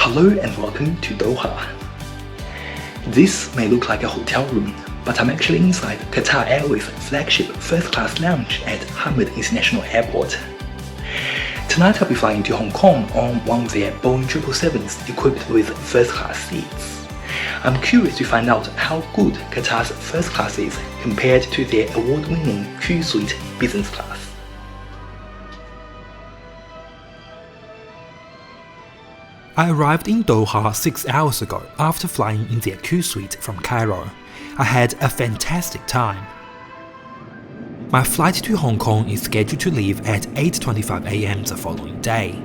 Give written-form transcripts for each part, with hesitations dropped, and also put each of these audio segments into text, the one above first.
Hello and welcome to Doha. This may look like a hotel room, but I'm actually inside Qatar Airways flagship first class lounge at Hamad International Airport. Tonight I'll be flying to Hong Kong on one of their Boeing 777s equipped with first class seats. I'm curious to find out how good Qatar's first class is compared to their award-winning Q-Suite business class. I arrived in Doha 6 hours ago after flying in their Q-Suite from Cairo. I had a fantastic time. My flight to Hong Kong is scheduled to leave at 8:25 AM the following day.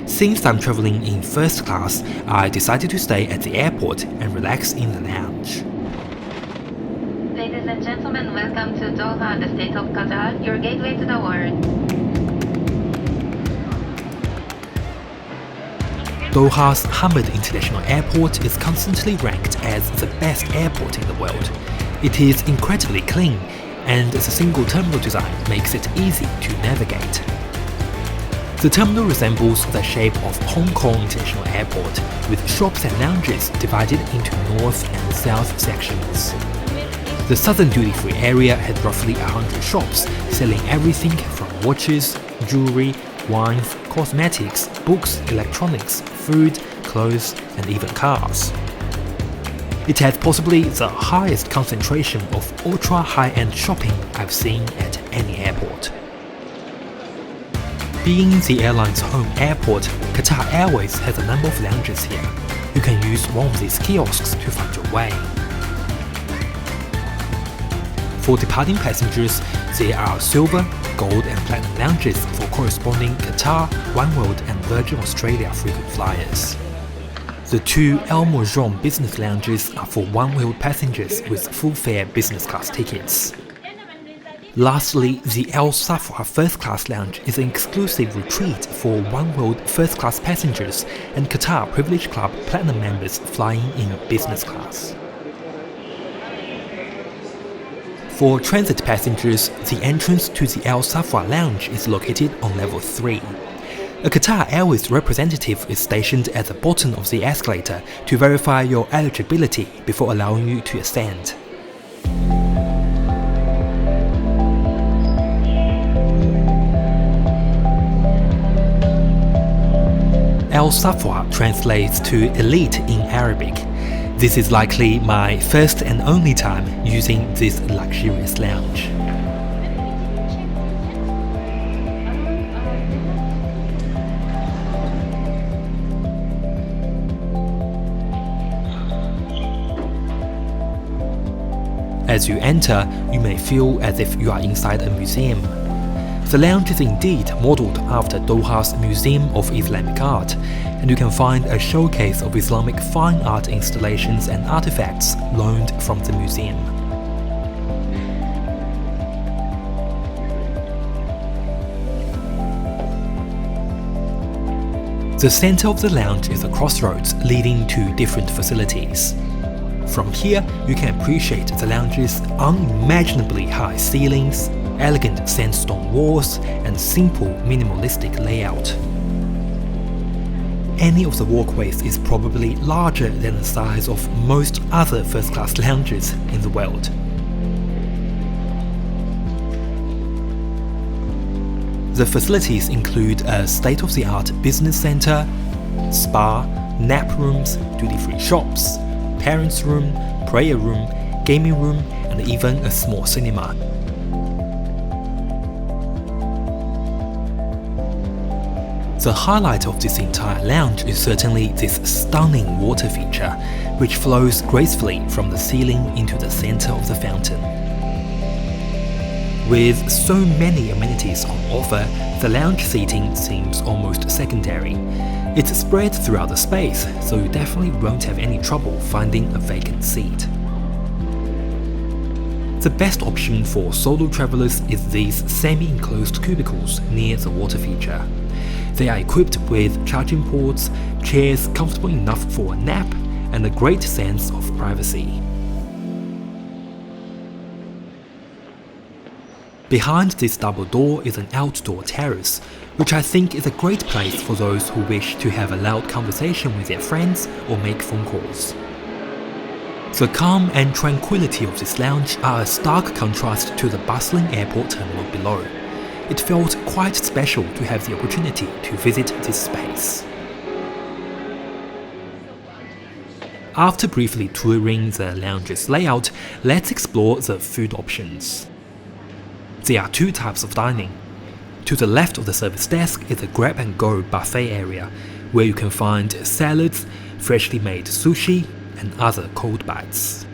Since I'm traveling in first class, I decided to stay at the airport and relax in the lounge. Ladies and gentlemen, welcome to Doha, the state of Qatar, your gateway to the world. Doha's Hamad International Airport is constantly ranked as the best airport in the world. It is incredibly clean, and the single terminal design makes it easy to navigate. The terminal resembles the shape of Hong Kong International Airport, with shops and lounges divided into north and south sections. The southern duty-free area had roughly 100 shops, selling everything from watches, jewelry, wines, cosmetics, books, electronics, food, clothes, and even cars. It has possibly the highest concentration of ultra-high-end shopping I've seen at any airport. Being the airline's home airport, Qatar Airways has a number of lounges here. You can use one of these kiosks to find your way. For departing passengers, there are silver, gold and platinum lounges for corresponding Qatar, Oneworld and Virgin Australia frequent flyers. The two El Mourjon business lounges are for Oneworld passengers with full-fare business class tickets. Lastly, the El Safwa First Class lounge is an exclusive retreat for Oneworld first class passengers and Qatar Privilege Club Platinum members flying in business class. For transit passengers, the entrance to the El Safwa lounge is located on level 3. A Qatar Airways representative is stationed at the bottom of the escalator to verify your eligibility before allowing you to ascend. El Safwa translates to elite in Arabic. This is likely my first and only time using this luxurious lounge. As you enter, you may feel as if you are inside a museum. The lounge is indeed modelled after Doha's Museum of Islamic Art, and you can find a showcase of Islamic fine art installations and artifacts loaned from the museum. The centre of the lounge is a crossroads leading to different facilities. From here, you can appreciate the lounge's unimaginably high ceilings, elegant sandstone walls, and simple minimalistic layout. Any of the walkways is probably larger than the size of most other first-class lounges in the world. The facilities include a state-of-the-art business center, spa, nap rooms, duty-free shops, parents' room, prayer room, gaming room, and even a small cinema. The highlight of this entire lounge is certainly this stunning water feature, which flows gracefully from the ceiling into the center of the fountain. With so many amenities on offer, the lounge seating seems almost secondary. It's spread throughout the space, so you definitely won't have any trouble finding a vacant seat. The best option for solo travelers is these semi-enclosed cubicles near the water feature. They are equipped with charging ports, chairs comfortable enough for a nap, and a great sense of privacy. Behind this double door is an outdoor terrace, which I think is a great place for those who wish to have a loud conversation with their friends or make phone calls. The calm and tranquility of this lounge are a stark contrast to the bustling airport terminal below. It felt quite special to have the opportunity to visit this space. After briefly touring the lounge's layout, let's explore the food options. There are two types of dining. To the left of the service desk is a grab-and-go buffet area, where you can find salads, freshly made sushi, and other cold bites.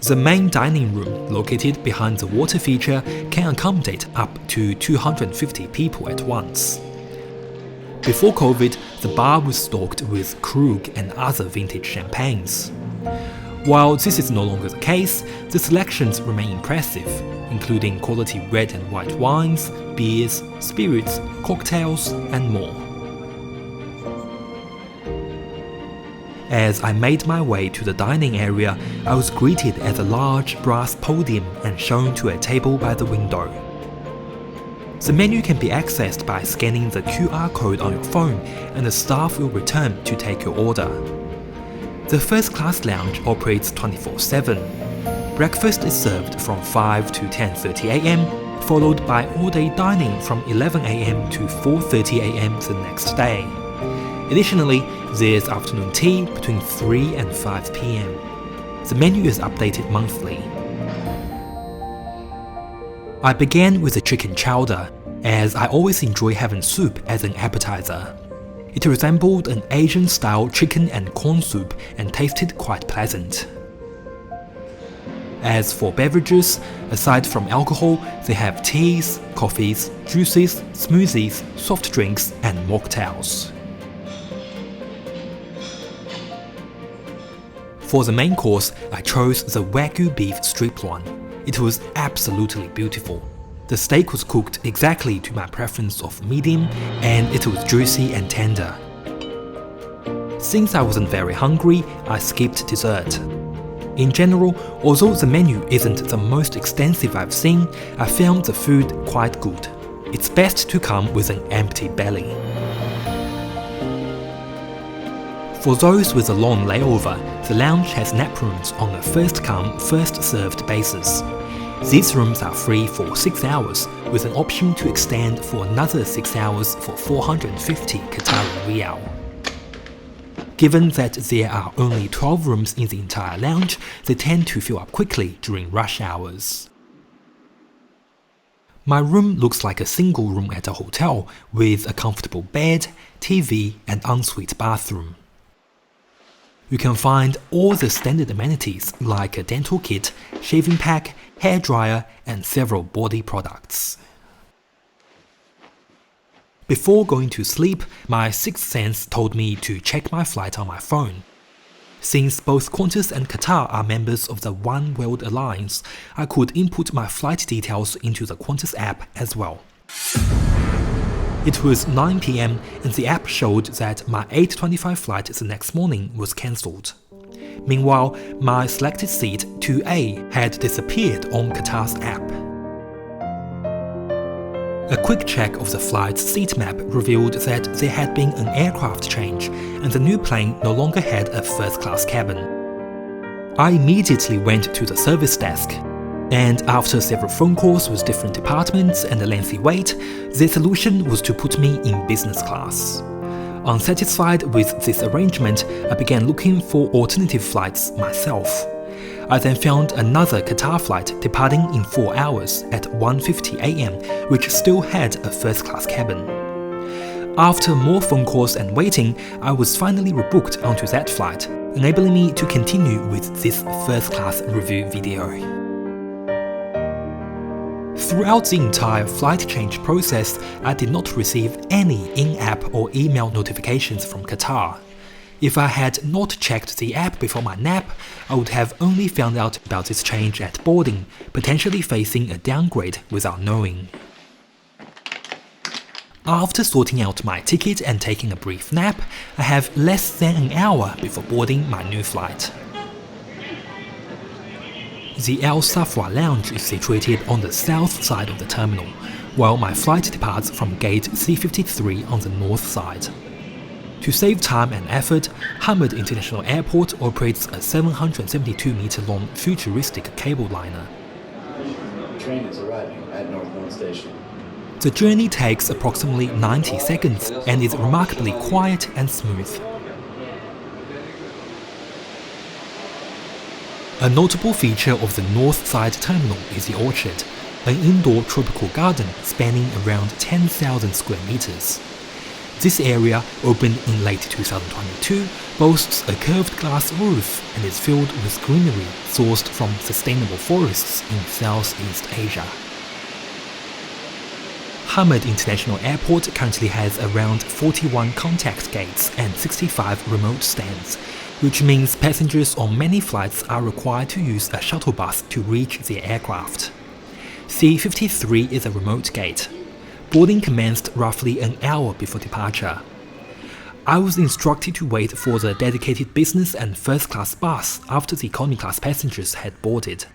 The main dining room, located behind the water feature, can accommodate up to 250 people at once. Before COVID, the bar was stocked with Krug and other vintage champagnes. While this is no longer the case, the selections remain impressive, including quality red and white wines, beers, spirits, cocktails, and more. As I made my way to the dining area, I was greeted at a large brass podium and shown to a table by the window. The menu can be accessed by scanning the QR code on your phone, and the staff will return to take your order. The first class lounge operates 24/7. Breakfast is served from 5 to 10:30 am, followed by all-day dining from 11 am to 4:30 am the next day. Additionally, there's afternoon tea between 3 and 5 p.m. The menu is updated monthly. I began with the chicken chowder, as I always enjoy having soup as an appetizer. It resembled an Asian-style chicken and corn soup and tasted quite pleasant. As for beverages, aside from alcohol, they have teas, coffees, juices, smoothies, soft drinks, and mocktails. For the main course, I chose the Wagyu beef strip loin. It was absolutely beautiful. The steak was cooked exactly to my preference of medium, and it was juicy and tender. Since I wasn't very hungry, I skipped dessert. In general, although the menu isn't the most extensive I've seen, I found the food quite good. It's best to come with an empty belly. For those with a long layover, the lounge has nap rooms on a first-come, first-served basis. These rooms are free for 6 hours, with an option to extend for another 6 hours for 450 Qatari Riyal. Given that there are only 12 rooms in the entire lounge, they tend to fill up quickly during rush hours. My room looks like a single room at a hotel, with a comfortable bed, TV, and ensuite bathroom. You can find all the standard amenities like a dental kit, shaving pack, hairdryer, and several body products. Before going to sleep, my sixth sense told me to check my flight on my phone. Since both Qantas and Qatar are members of the One World Alliance, I could input my flight details into the Qantas app as well. It was 9 p.m. and the app showed that my 8:25 flight the next morning was cancelled. Meanwhile, my selected seat 2A had disappeared on Qatar's app. A quick check of the flight's seat map revealed that there had been an aircraft change and the new plane no longer had a first-class cabin. I immediately went to the service desk, and after several phone calls with different departments and a lengthy wait, the solution was to put me in business class. Unsatisfied with this arrangement, I began looking for alternative flights myself. I then found another Qatar flight departing in 4 hours at 1:50 am, which still had a first-class cabin. After more phone calls and waiting, I was finally rebooked onto that flight, enabling me to continue with this first-class review video. Throughout the entire flight change process, I did not receive any in-app or email notifications from Qatar. If I had not checked the app before my nap, I would have only found out about this change at boarding, potentially facing a downgrade without knowing. After sorting out my ticket and taking a brief nap, I have less than an hour before boarding my new flight. The Al Safwa Lounge is situated on the south side of the terminal, while my flight departs from gate C53 on the north side. To save time and effort, Hamad International Airport operates a 772-meter-long futuristic cable liner. The train is arriving at Northbound Station. The journey takes approximately 90 seconds and is remarkably quiet and smooth. A notable feature of the north side terminal is the orchard, an indoor tropical garden spanning around 10,000 square meters. This area, opened in late 2022, boasts a curved glass roof and is filled with greenery sourced from sustainable forests in Southeast Asia. Hamad International Airport currently has around 41 contact gates and 65 remote stands, which means passengers on many flights are required to use a shuttle bus to reach their aircraft. C53 is a remote gate. Boarding commenced roughly an hour before departure. I was instructed to wait for the dedicated business and first class bus after the economy class passengers had boarded.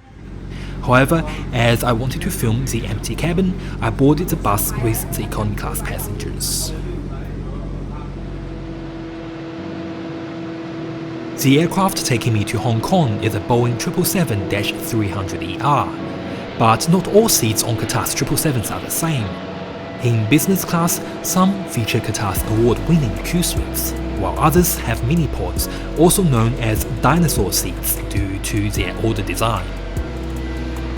However, as I wanted to film the empty cabin, I boarded the bus with the economy class passengers. The aircraft taking me to Hong Kong is a Boeing 777-300ER, but not all seats on Qatar's 777s are the same. In business class, some feature Qatar's award-winning Q-suites, while others have mini-pods, also known as dinosaur seats due to their older design.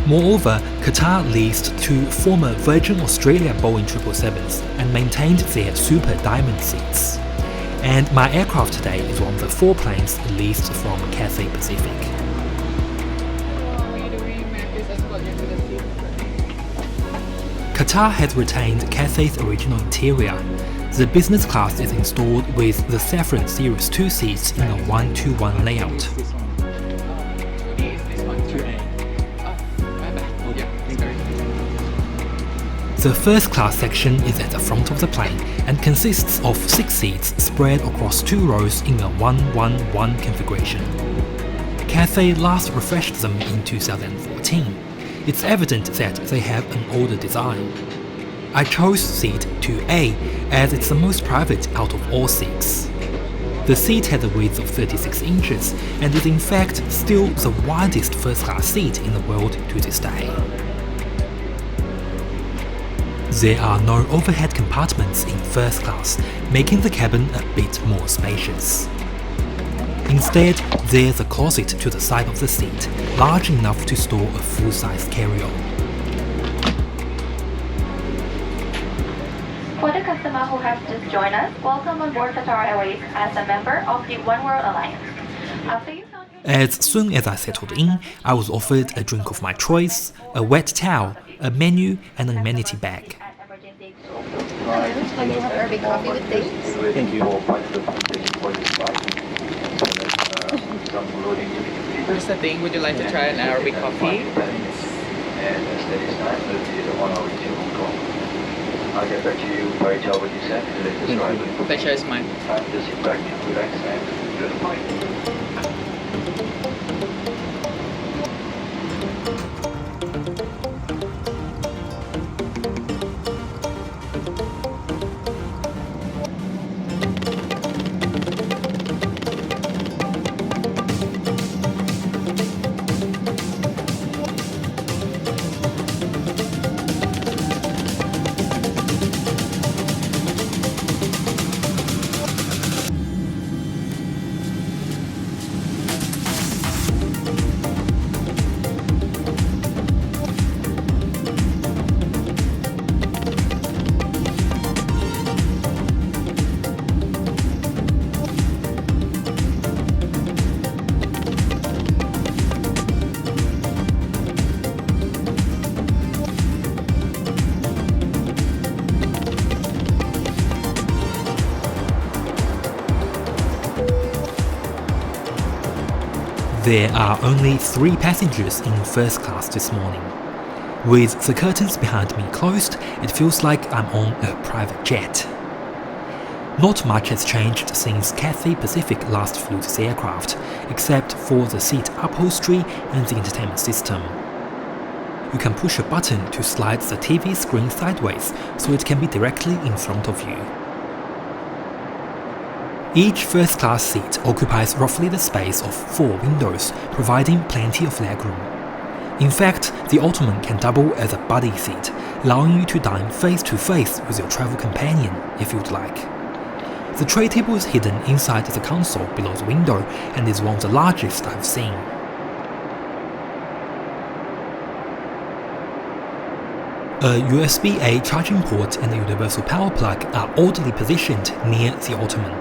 Moreover, Qatar leased 2 former Virgin Australia Boeing 777s and maintained their Super Diamond seats. And my aircraft today is one of the 4 planes leased from Cathay Pacific. Qatar has retained Cathay's original interior. The business class is installed with the Saffron Series 2 seats in a 1-2-1 layout. The first class section is at the front of the plane and consists of 6 seats spread across 2 rows in a 1-1-1 configuration. Cathay last refreshed them in 2014. It's evident that they have an older design. I chose seat 2A as it's the most private out of all 6. The seat has a width of 36 inches and is in fact still the widest first class seat in the world to this day. There are no overhead compartments in first class, making the cabin a bit more spacious. Instead, there's a closet to the side of the seat, large enough to store a full-size carry-on. For the customer who has just joined us, welcome on board Qatar Airways as a member of the One World Alliance. After you found your As soon as I settled in, I was offered a drink of my choice, a wet towel, a menu, and an amenity bag. Hello, I'd like to have Arabic coffee with dates. Thank you. Here's the thing, would you like to try an Arabic coffee? I'll get back to you by tell what you said. Pleasure is mine. Just sit back, relax, and enjoy the flight. There are only 3 passengers in first class this morning. With the curtains behind me closed, it feels like I'm on a private jet. Not much has changed since Cathay Pacific last flew this aircraft, except for the seat upholstery and the entertainment system. You can push a button to slide the TV screen sideways so it can be directly in front of you. Each first-class seat occupies roughly the space of 4 windows, providing plenty of legroom. In fact, the Ottoman can double as a buddy seat, allowing you to dine face-to-face with your travel companion if you'd like. The tray table is hidden inside the console below the window and is one of the largest I've seen. A USB-A charging port and a universal power plug are oddly positioned near the Ottoman.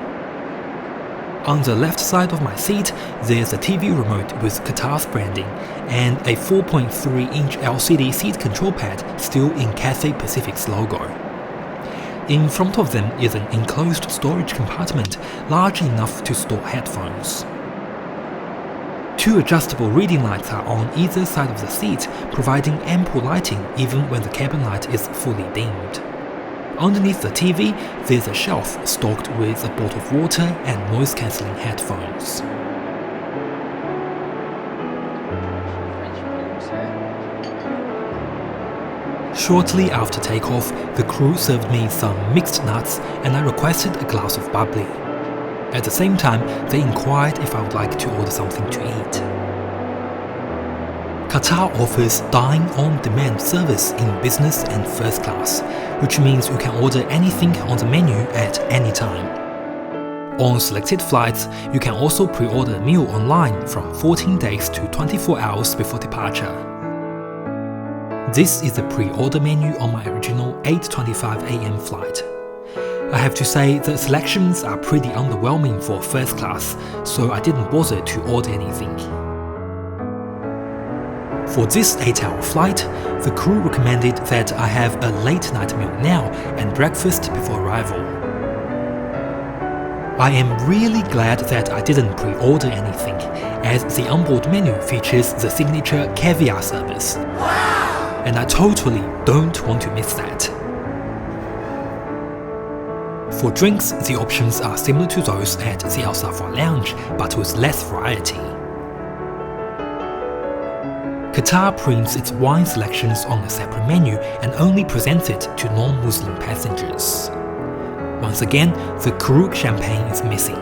On the left side of my seat, there's a TV remote with Qatar's branding and a 4.3-inch LCD seat control pad still in Cathay Pacific's logo. In front of them is an enclosed storage compartment large enough to store headphones. 2 adjustable reading lights are on either side of the seat, providing ample lighting even when the cabin light is fully dimmed. Underneath the TV, there's a shelf stocked with a bottle of water and noise-cancelling headphones. Shortly after takeoff, the crew served me some mixed nuts and I requested a glass of bubbly. At the same time, they inquired if I would like to order something to eat. Qatar offers dine-on-demand service in business and first class, which means you can order anything on the menu at any time. On selected flights, you can also pre-order a meal online from 14 days to 24 hours before departure. This is the pre-order menu on my original 8:25 AM flight. I have to say the selections are pretty underwhelming for first class, so I didn't bother to order anything. For this 8-hour flight, the crew recommended that I have a late night meal now and breakfast before arrival. I am really glad that I didn't pre-order anything, as the onboard menu features the signature Caviar Service. Wow! And I totally don't want to miss that. For drinks, the options are similar to those at the Al Safwa Lounge, but with less variety. Qatar prints its wine selections on a separate menu and only presents it to non-Muslim passengers. Once again, the Krug champagne is missing,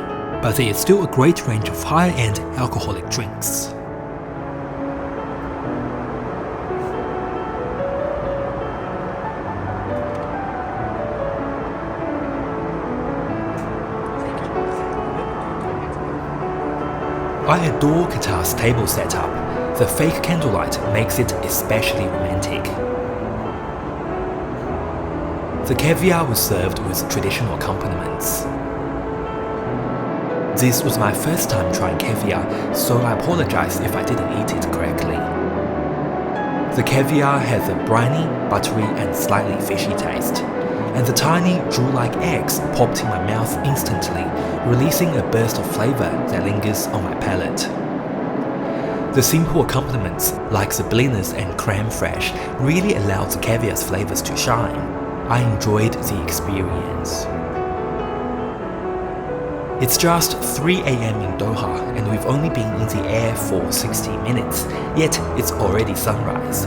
but there is still a great range of higher-end alcoholic drinks. I adore Qatar's table setup. The fake candlelight makes it especially romantic. The caviar was served with traditional accompaniments. This was my first time trying caviar, so I apologize if I didn't eat it correctly. The caviar has a briny, buttery and slightly fishy taste, and the tiny, jewel-like eggs popped in my mouth instantly, releasing a burst of flavor that lingers on my palate. The simple accompaniments, like the blinis and creme fraiche, really allowed the caviar's flavors to shine. I enjoyed the experience. It's just 3 AM in Doha and we've only been in the air for 60 minutes, yet it's already sunrise.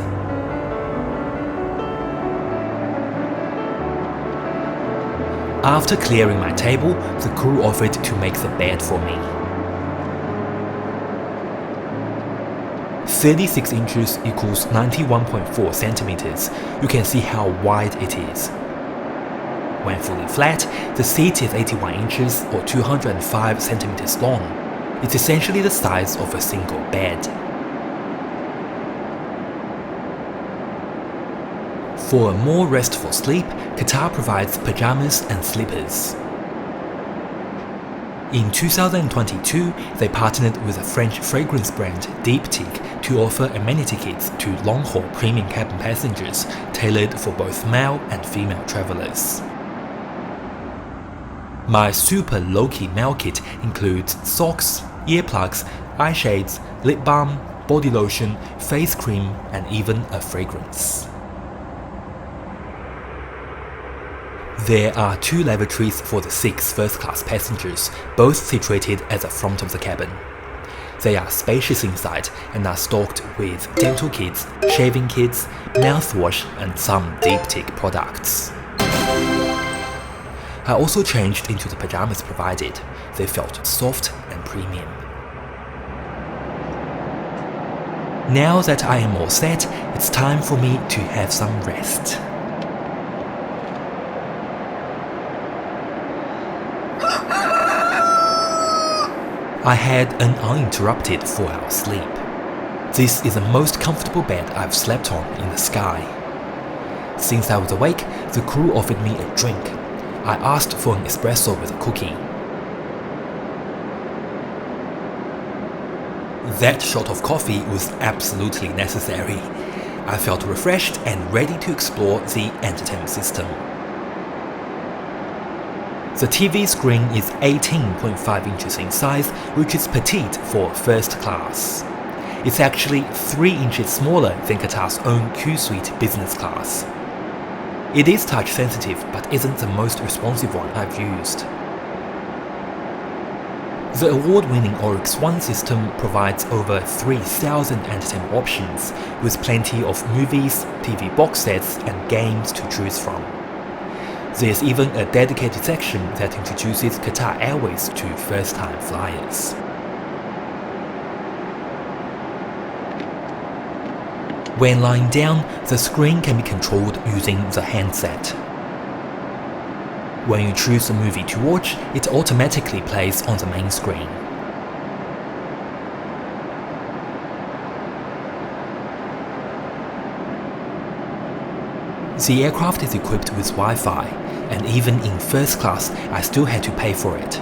After clearing my table, the crew offered to make the bed for me. 36 inches equals 91.4 centimeters. You can see how wide it is. When fully flat, the seat is 81 inches or 205 centimeters long. It's essentially the size of a single bed. For a more restful sleep, Qatar provides pajamas and slippers. In 2022, they partnered with the French fragrance brand Diptyque to offer amenity kits to long-haul premium cabin passengers tailored for both male and female travelers. My super low-key male kit includes socks, earplugs, eye shades, lip balm, body lotion, face cream, and even a fragrance. There are 2 lavatories for the 6 first-class passengers, both situated at the front of the cabin. They are spacious inside and are stocked with dental kits, shaving kits, mouthwash and some deep-tick products. I also changed into the pajamas provided. They felt soft and premium. Now that I am all set, it's time for me to have some rest. I had an uninterrupted 4-hour sleep. This is the most comfortable bed I've slept on in the sky. Since I was awake, the crew offered me a drink. I asked for an espresso with a cookie. That shot of coffee was absolutely necessary. I felt refreshed and ready to explore the entertainment system. The TV screen is 18.5 inches in size, which is petite for first class. It's actually 3 inches smaller than Qatar's own Q-Suite business class. It is touch sensitive, but isn't the most responsive one I've used. The award-winning Oryx One system provides over 3,000 entertainment options, with plenty of movies, TV box sets and games to choose from. There's even a dedicated section that introduces Qatar Airways to first-time flyers. When lying down, the screen can be controlled using the handset. When you choose a movie to watch, it automatically plays on the main screen. The aircraft is equipped with Wi-Fi, and even in first class, I still had to pay for it.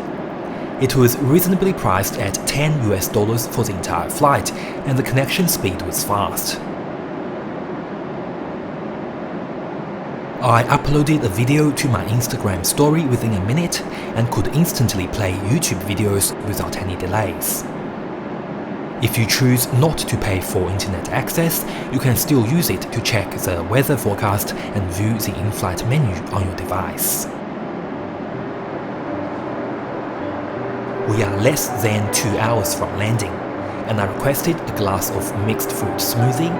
It was reasonably priced at $10 for the entire flight, and the connection speed was fast. I uploaded a video to my Instagram story within a minute and could instantly play YouTube videos without any delays. If you choose not to pay for internet access, you can still use it to check the weather forecast and view the in-flight menu on your device. We are less than 2 hours from landing, and I requested a glass of mixed fruit smoothie,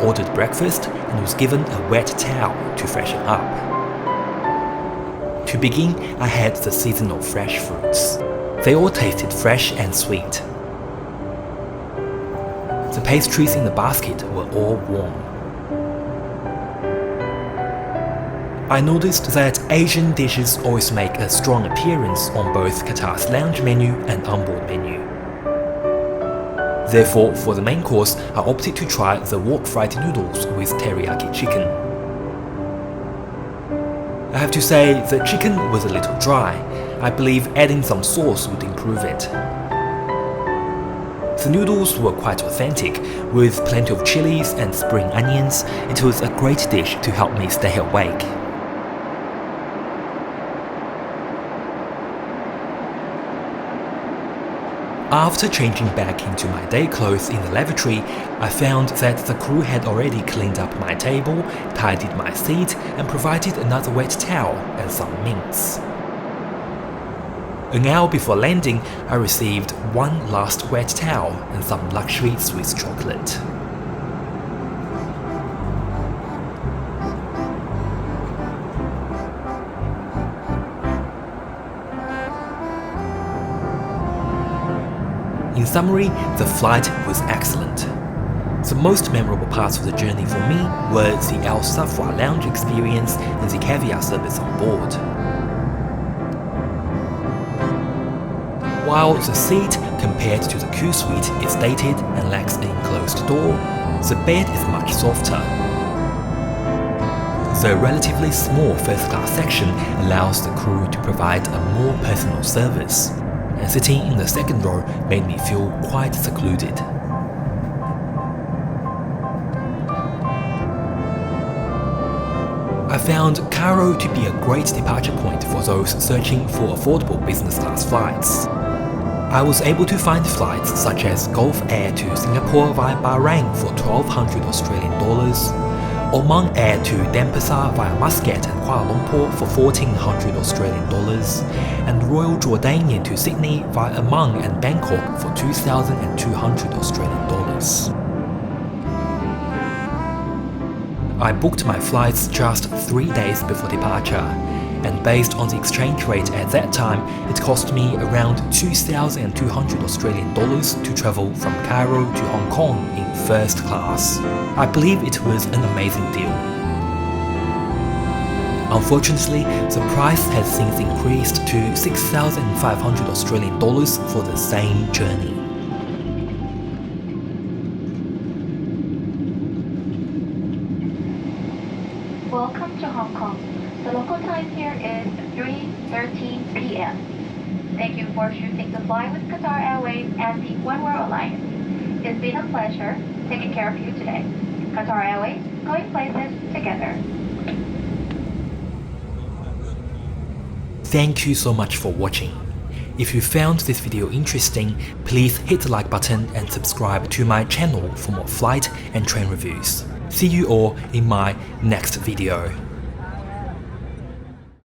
ordered breakfast, and was given a wet towel to freshen up. To begin, I had the seasonal fresh fruits. They all tasted fresh and sweet. The pastries in the basket were all warm. I noticed that Asian dishes always make a strong appearance on both Qatar's lounge menu and onboard menu. Therefore, for the main course, I opted to try the wok fried noodles with teriyaki chicken. I have to say, the chicken was a little dry. I believe adding some sauce would improve it. The noodles were quite authentic, with plenty of chilies and spring onions. It was a great dish to help me stay awake. After changing back into my day clothes in the lavatory, I found that the crew had already cleaned up my table, tidied my seat, and provided another wet towel and some mints. An hour before landing, I received one last wet towel and some luxury Swiss chocolate. In summary, the flight was excellent. The most memorable parts of the journey for me were the Al Safwa lounge experience and the Caviar Service on board. While the seat, compared to the Q-Suite, is dated and lacks an enclosed door, the bed is much softer. The relatively small first-class section allows the crew to provide a more personal service, and sitting in the second row made me feel quite secluded. I found Cairo to be a great departure point for those searching for affordable business class flights. I was able to find flights such as Gulf Air to Singapore via Bahrain for $1,200 Australian, Oman Air to Denpasar via Muscat and Kuala Lumpur for 1,400 Australian dollars, and Royal Jordanian to Sydney via Amman and Bangkok for 2,200 Australian dollars. I booked my flights just 3 days before departure, and based on the exchange rate at that time, it cost me around 2,200 Australian dollars to travel from Cairo to Hong Kong in first class. I believe it was an amazing deal. Unfortunately, the price has since increased to 6,500 Australian dollars for the same journey. Welcome to Hong Kong. The local time here is 3:13 p.m. Thank you for choosing to fly with Qatar Airways and the One World Alliance. It's been a pleasure taking care of you today. Qatar Airways, going places together. Thank you so much for watching. If you found this video interesting, please hit the like button and subscribe to my channel for more flight and train reviews. See you all in my next video.